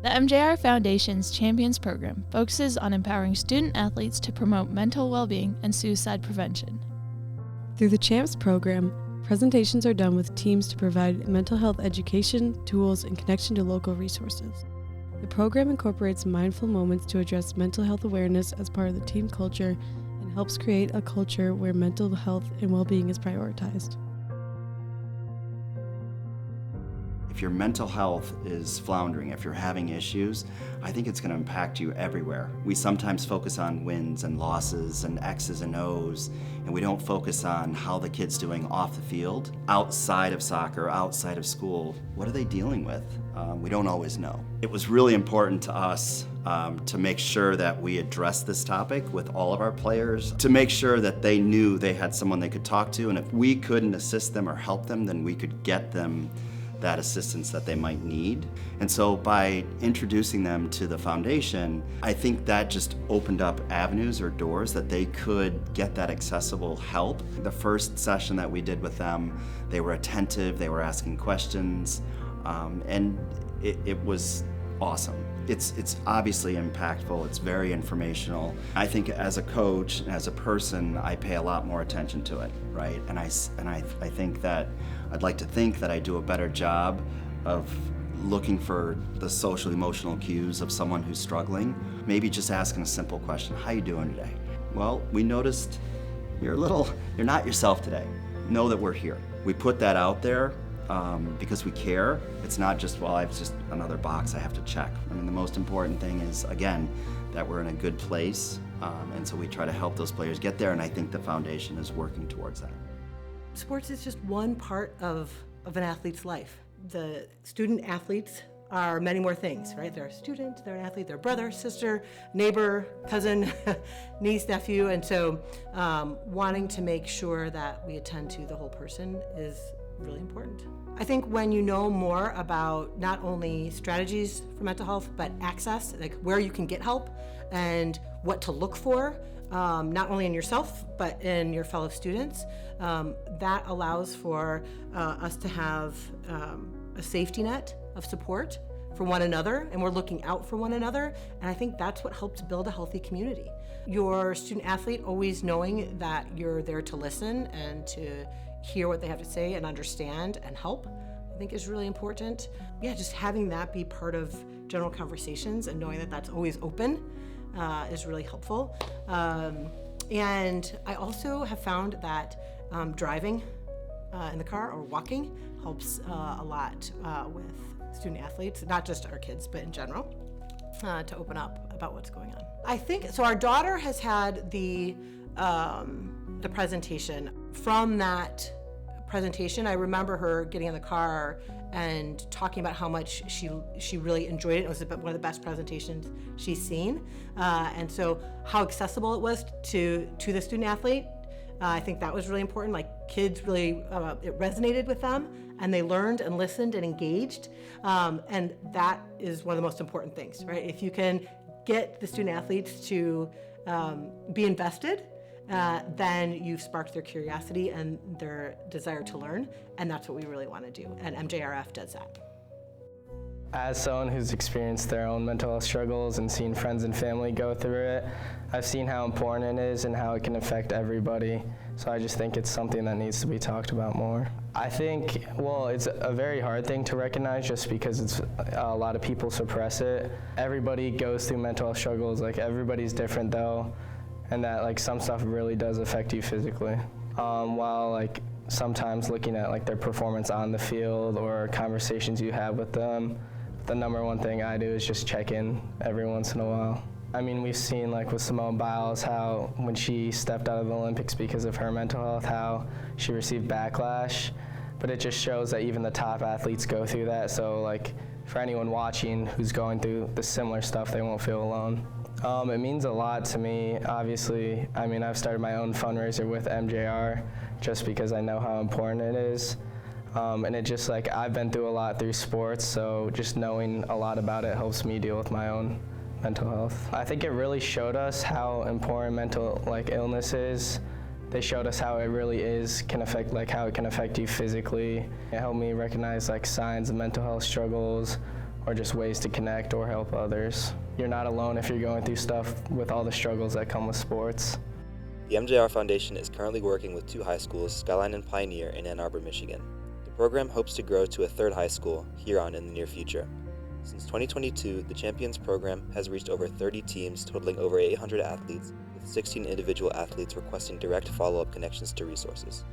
The MJR Foundation's Champions program focuses on empowering student athletes to promote mental well-being and suicide prevention. Through the CHAMPS program, presentations are done with teams to provide mental health education, tools, and connection to local resources. The program incorporates mindful moments to address mental health awareness as part of the team culture and helps create a culture where mental health and well-being is prioritized. If your mental health is floundering, if you're having issues, I think it's going to impact you everywhere. We sometimes focus on wins and losses and X's and O's, and we don't focus on how the kid's doing off the field, outside of soccer, outside of school. What are they dealing with? We don't always know. It was really important to us to make sure that we addressed this topic with all of our players, to make sure that they knew they had someone they could talk to, and if we couldn't assist them or help them, then we could get them that assistance that they might need. And so by introducing them to the foundation, I think that just opened up avenues or doors that they could get that accessible help. The first session that we did with them, they were attentive, they were asking questions, and it was awesome. It's obviously impactful, it's very informational. I think as a coach, as a person, I pay a lot more attention to it, right? And I think that I'd like to think that I do a better job of looking for the social emotional cues of someone who's struggling. Maybe just asking a simple question, how you doing today? Well, we noticed you're not yourself today. Know that we're here. We put that out there because we care. It's not just, well, it's just another box I have to check. I mean, the most important thing is, again, that we're in a good place, and so we try to help those players get there, and I think the foundation is working towards that. Sports is just one part of an athlete's life. The student athletes are many more things, right? They're a student, they're an athlete, they're brother, sister, neighbor, cousin, niece, nephew, and so wanting to make sure that we attend to the whole person is really important. I think when you know more about not only strategies for mental health, but access, like where you can get help and what to look for, not only in yourself, but in your fellow students, that allows for us to have a safety net of support for one another, and we're looking out for one another, and I think that's what helps build a healthy community. Your student athlete always knowing that you're there to listen and to hear what they have to say and understand and help, I think is really important. Yeah, just having that be part of general conversations and knowing that that's always open is really helpful. And I also have found that driving in the car or walking helps a lot with student athletes, not just our kids, but in general, to open up about what's going on. I think, so our daughter has had the presentation. From that presentation, I remember her getting in the car and talking about how much she really enjoyed it. It was one of the best presentations she's seen. And so how accessible it was to the student athlete, I think that was really important. Like kids really, it resonated with them and they learned and listened and engaged. And that is one of the most important things, right? If you can get the student athletes to be invested, then you've sparked their curiosity and their desire to learn, and that's what we really want to do, and MJRF does that. As someone who's experienced their own mental health struggles and seen friends and family go through it, I've seen how important it is and how it can affect everybody, so I just think it's something that needs to be talked about more. I think, well, it's a very hard thing to recognize just because a lot of people suppress it. Everybody goes through mental health struggles, like everybody's different though, and that like some stuff really does affect you physically. While like sometimes looking at like their performance on the field or conversations you have with them, the number one thing I do is just check in every once in a while. I mean, we've seen like with Simone Biles how when she stepped out of the Olympics because of her mental health, how she received backlash, but it just shows that even the top athletes go through that, so like for anyone watching who's going through the similar stuff, they won't feel alone. It means a lot to me, obviously. I mean, I've started my own fundraiser with MJR just because I know how important it is. And it just like, I've been through a lot through sports, so just knowing a lot about it helps me deal with my own mental health. I think it really showed us how important mental illness is. They showed us how it really can affect, how it can affect you physically. It helped me recognize signs of mental health struggles, or just ways to connect or help others. You're not alone if you're going through stuff with all the struggles that come with sports. The MJR Foundation is currently working with 2 high schools, Skyline and Pioneer, in Ann Arbor, Michigan. The program hopes to grow to a 3rd high school, Huron, in the near future. Since 2022, the Champions program has reached over 30 teams totaling over 800 athletes, with 16 individual athletes requesting direct follow-up connections to resources.